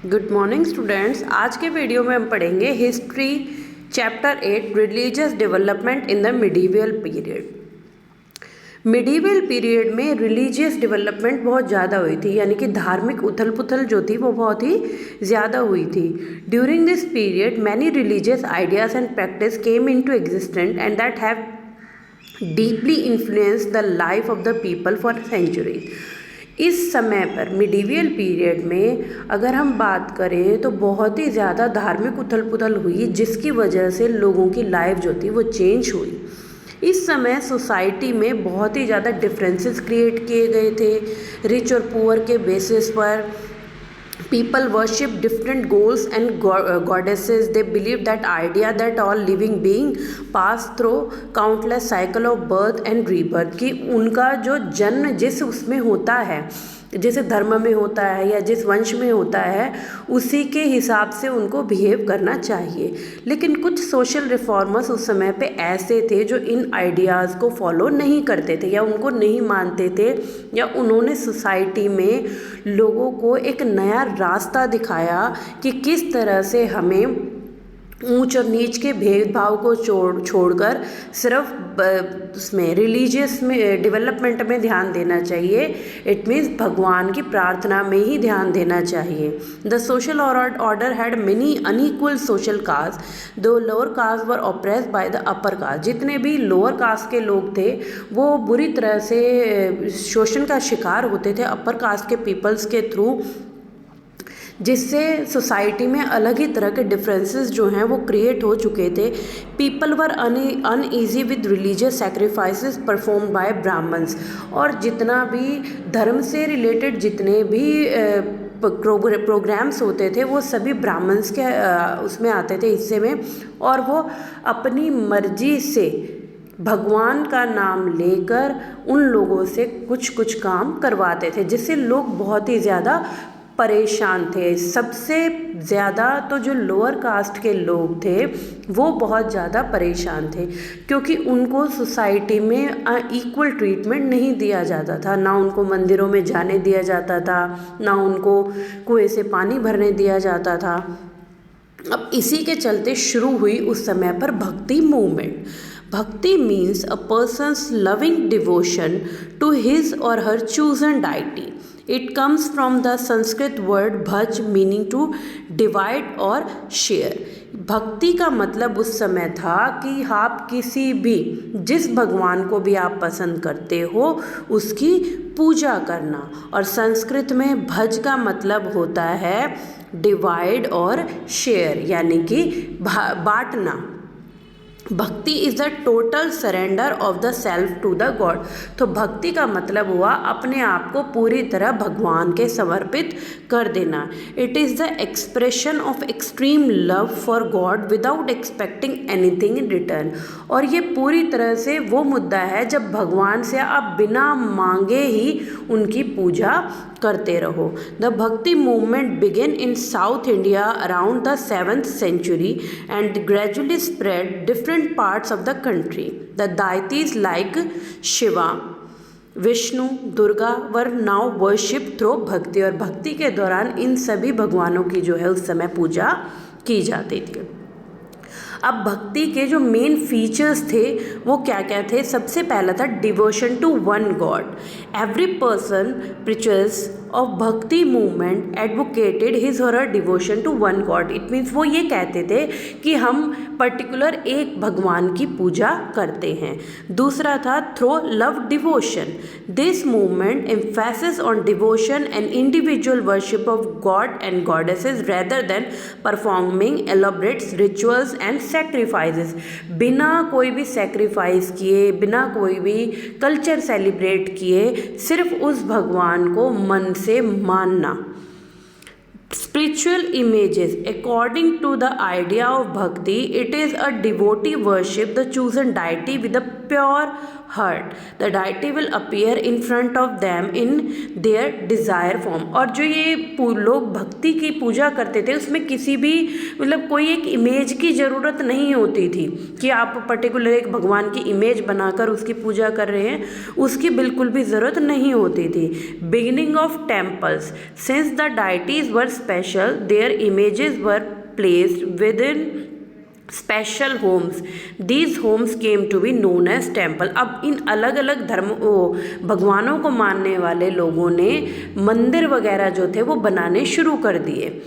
Good morning students. आज के video में हम पढ़ेंगे history chapter 8 religious development in the medieval period. Medieval period में रिलीजियस डेवलपमेंट बहुत ज़्यादा हुई थी, यानी कि धार्मिक उथल पुथल जो थी वो बहुत ही ज़्यादा हुई थी। During this period many religious ideas and practice came into existence and that have deeply influenced the life of the people for centuries. इस समय पर मिडीवियल पीरियड में अगर हम बात करें तो बहुत ही ज़्यादा धार्मिक उथल पुथल हुई, जिसकी वजह से लोगों की लाइफ जो थी वो चेंज हुई। इस समय सोसाइटी में बहुत ही ज़्यादा डिफरेंसेस क्रिएट किए गए थे। रिच और पुअर के बेसिस पर people worship different gods and goddesses. They believe that idea that all living being pass through countless cycle of birth and rebirth, कि उनका जो जन्म जिस उसमें होता है, जिस धर्म में होता है या जिस वंश में होता है, उसी के हिसाब से उनको बिहेव करना चाहिए। लेकिन कुछ सोशल रिफॉर्मर्स उस समय पे ऐसे थे जो इन आइडियाज़ को फॉलो नहीं करते थे या उनको नहीं मानते थे, या उन्होंने सोसाइटी में लोगों को एक नया रास्ता दिखाया कि किस तरह से हमें ऊंच और नीच के भेदभाव को छोड़कर सिर्फ उसमें रिलीजियस में डेवलपमेंट में ध्यान देना चाहिए। इट मीन्स भगवान की प्रार्थना में ही ध्यान देना चाहिए। The social order had many unequal social caste, the lower caste were oppressed by the upper caste. जितने भी लोअर कास्ट के लोग थे वो बुरी तरह से शोषण का शिकार होते थे अपर कास्ट के पीपल्स के थ्रू, जिससे सोसाइटी में अलग ही तरह के डिफरेंसेस जो हैं वो क्रिएट हो चुके थे। People were uneasy with religious sacrifices perform by Brahmins. और जितना भी धर्म से रिलेटेड जितने भी प्रोग्राम्स होते थे वो सभी ब्राह्मण्स के उसमें आते थे हिस्से में, और वो अपनी मर्जी से भगवान का नाम लेकर उन लोगों से कुछ काम करवाते थे, जिससे लोग बहुत ही ज़्यादा परेशान थे। सबसे ज़्यादा तो जो लोअर कास्ट के लोग थे वो बहुत ज़्यादा परेशान थे, क्योंकि उनको सोसाइटी में इक्वल ट्रीटमेंट नहीं दिया जाता था। ना उनको मंदिरों में जाने दिया जाता था, ना उनको कुएं से पानी भरने दिया जाता था। अब इसी के चलते शुरू हुई उस समय पर bhakti movement. Bhakti means a person's loving devotion to his और her chosen deity. It comes from the Sanskrit word bhaj meaning to divide और share। भक्ति का मतलब उस समय था कि आप किसी भी जिस भगवान को भी आप पसंद करते हो उसकी पूजा करना। और संस्कृत में भज का मतलब होता है डिवाइड और शेयर, यानी कि बांटना। Bhakti is the total surrender of the self to the god. तो भक्ति का मतलब हुआ अपने आप को पूरी तरह भगवान के समर्पित कर देना। It is the expression of extreme love for God without expecting anything in return. और ये पूरी तरह से वो मुद्दा है जब भगवान से आप बिना मांगे ही उनकी पूजा करते रहो। The bhakti movement began in south India around the 7th century and gradually spread different parts of the country. The deities like Shiva, Vishnu, Durga were now worship through भक्ति। और भक्ति के दौरान इन सभी भगवानों की जो है उस समय पूजा की जाती थी। अब भक्ति के जो मेन फीचर्स थे वो क्या क्या थे? सबसे पहला था devotion to one God. Every person preachers of bhakti movement advocated his और her devotion to one God. It means वो ये कहते थे कि हम पर्टिकुलर एक भगवान की पूजा करते हैं। दूसरा था through love devotion. This movement emphasis on devotion and individual worship of god and goddesses rather than performing elaborate rituals and sacrifices. बिना कोई भी सैक्रिफाइस किए, बिना कोई भी कल्चर सेलिब्रेट किए, सिर्फ उस भगवान को मन से मानना। Spiritual images. According to the idea of bhakti, it is a devotee worship the chosen deity with a pure heart. The deity will appear in front of them in their desired form. और जो ये लोग भक्ति की पूजा करते थे उसमें किसी भी मतलब कोई एक इमेज की ज़रूरत नहीं होती थी कि आप पर्टिकुलर एक भगवान की इमेज बनाकर उसकी पूजा कर रहे हैं, उसकी बिल्कुल भी ज़रूरत नहीं होती थी. Beginning of temples, since the deities were special, their images were placed within special homes. These homes came to be known as temple. अब इन अलग अलग भगवानों को मानने वाले लोगों ने मंदिर वगैरह जो थे वो बनाने शुरू कर दिए.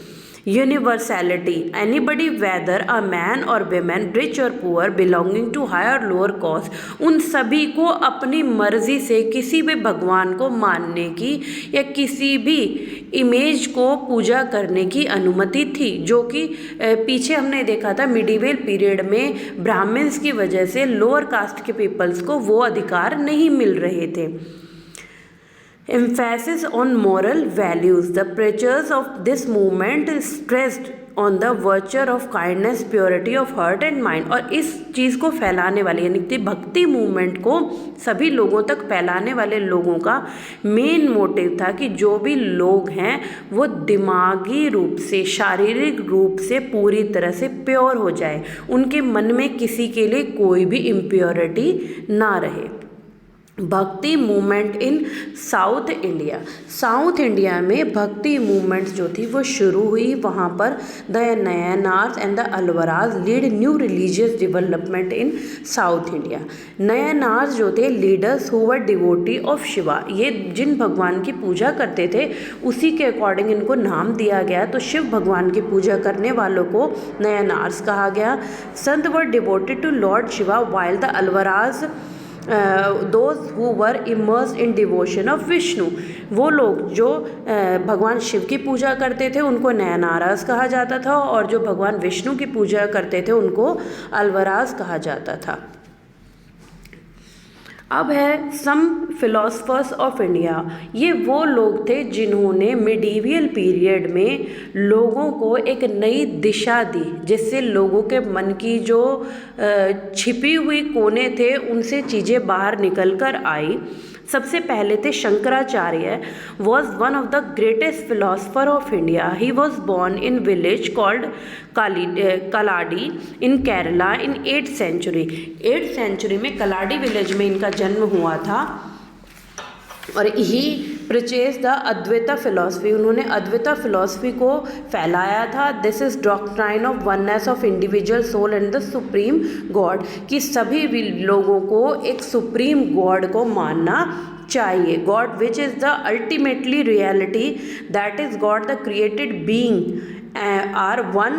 Universality, anybody whether a man और वेमेन, रिच और poor, belonging to higher lower caste, उन सभी को अपनी मर्जी से किसी भी भगवान को मानने की या किसी भी इमेज को पूजा करने की अनुमति थी, जो कि पीछे हमने देखा था मिडिवल पीरियड में ब्राह्मण्स की वजह से लोअर कास्ट के पीपल्स को वो अधिकार नहीं मिल रहे थे. Emphasis on moral values. The preachers of this movement stressed on the virtue of kindness, purity of heart and mind. और इस चीज़ को फैलाने वाले यानी कि भक्ति मूवमेंट को सभी लोगों तक फैलाने वाले लोगों का मेन मोटिव था कि जो भी लोग हैं वो दिमागी रूप से, शारीरिक रूप से पूरी तरह से प्योर हो जाए, उनके मन में किसी के लिए कोई भी इम्प्योरिटी ना रहे. भक्ति movement in south India. South India में भक्ति मूवमेंट्स जो थी वो शुरू हुई. वहाँ पर the Nayanars and the Alvars lead new religious development in south India. Nayanars जो थे leaders who were devotee of Shiva, ये जिन भगवान की पूजा करते थे उसी के अकॉर्डिंग इनको नाम दिया गया. तो शिव भगवान की पूजा करने वालों को नयनार्स कहा गया. Sant were devoted to Lord Shiva while the Alvars those who were immersed in devotion of Vishnu. वो लोग जो भगवान शिव की पूजा करते थे उनको नयनाराज कहा जाता था और जो भगवान विष्णु की पूजा करते थे उनको अलवराज कहा जाता था. अब है सम फिलोसफर्स ऑफ इंडिया. ये वो लोग थे जिन्होंने मिडीवियल पीरियड में लोगों को एक नई दिशा दी, जिससे लोगों के मन की जो छिपी हुई कोने थे उनसे चीज़ें बाहर निकल कर आई. सबसे पहले थे Shankaracharya. Was one of the greatest philosopher of India. He was born in village called Kaladi in Kerala in 8th century. 8th century में कलाडी विलेज में इनका जन्म हुआ था और he preached the Advaita philosophy. उन्होंने अद्वैता फिलॉसफी को फैलाया था. This is doctrine of oneness of individual soul and the supreme god, कि सभी भी लोगों को एक सुप्रीम गॉड को मानना चाहिए. God which is the ultimately reality, that is god the created being are one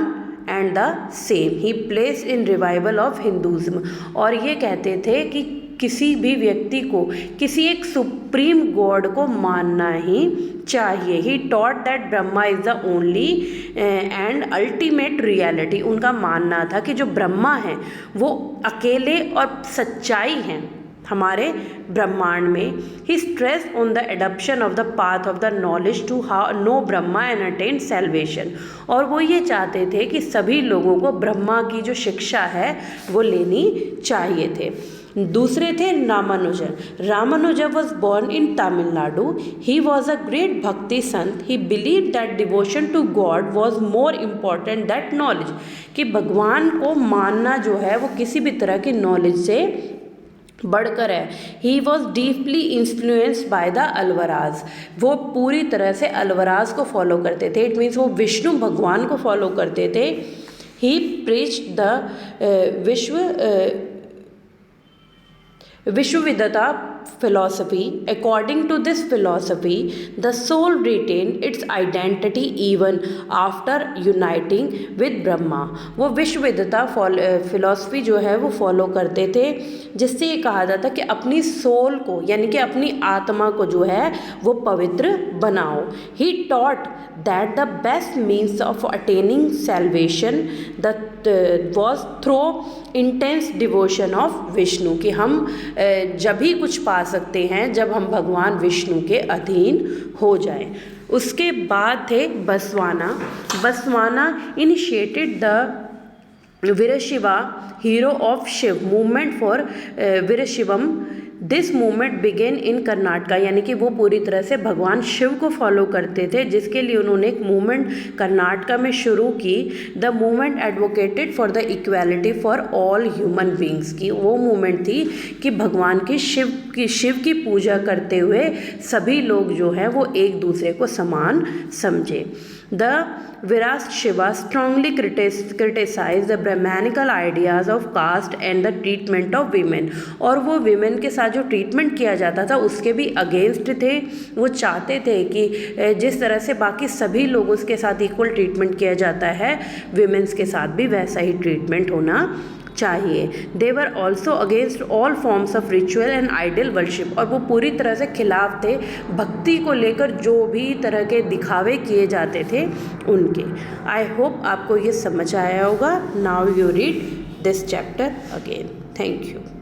and the same. He place in revival of Hinduism. और ये कहते थे कि किसी भी व्यक्ति को किसी एक सुप्रीम गॉड को मानना ही चाहिए. He taught that Brahma is the only and ultimate reality. उनका मानना था कि जो ब्रह्मा है वो अकेले और सच्चाई हैं हमारे ब्रह्मांड में. He stress on the adoption of the path of the knowledge to how know Brahma and attain salvation. और वो ये चाहते थे कि सभी लोगों को ब्रह्मा की जो शिक्षा है वो लेनी चाहिए थे. दूसरे थे Ramanujan. Ramanujan was born in Tamil Nadu. He was a great bhakti sant. He believe that devotion to god was more important that knowledge, कि भगवान को मानना जो है वो किसी भी तरह की नॉलेज से बढ़कर है. He was deeply influenced by the Alvars. वो पूरी तरह से अलवराज को फॉलो करते थे. इट मीन्स वो विष्णु भगवान को फॉलो करते थे. He preached the Vishishtadvaita philosophy. According to this philosophy, the soul retained its identity even after uniting with Brahma. वो विश्वविदता फिलॉसफी जो है वो फॉलो करते थे, जिससे ये कहा जाता कि अपनी सोल को यानी कि अपनी आत्मा को जो है वो पवित्र बनाओ. He taught that the best means of attaining salvation was through intense devotion of Vishnu, कि हम जब ही कुछ पा सकते हैं जब हम भगवान विष्णु के अधीन हो जाएं. उसके बाद थे Basavanna. Basavanna initiated the Virashaiva hero of Shiva movement for Virashaivam. This movement began in Karnataka, यानी कि वो पूरी तरह से भगवान शिव को फॉलो करते थे, जिसके लिए उन्होंने एक मूवमेंट कर्नाटका में शुरू की। The movement advocated for the equality for all human beings की वो मूवमेंट थी कि भगवान की शिव की पूजा करते हुए सभी लोग जो है वो एक दूसरे को समान समझे। The Virashiva strongly criticized the Brahmanical ideas of caste and the treatment of women, और वो विमेन के साथ जो ट्रीटमेंट किया जाता था उसके भी अगेंस्ट थे। वो चाहते थे कि जिस तरह से बाकी सभी लोगों के साथ इक्वल ट्रीटमेंट किया जाता है, विमेंस के साथ भी वैसा ही ट्रीटमेंट होना चाहिए। They were also against all forms of ritual and idol worship, और वो पूरी तरह से खिलाफ थे भक्ति को लेकर जो भी तरह के दिखावे किए जाते थे उनके। आई होप आपको ये समझ आया होगा। Now you read this chapter again. Thank you.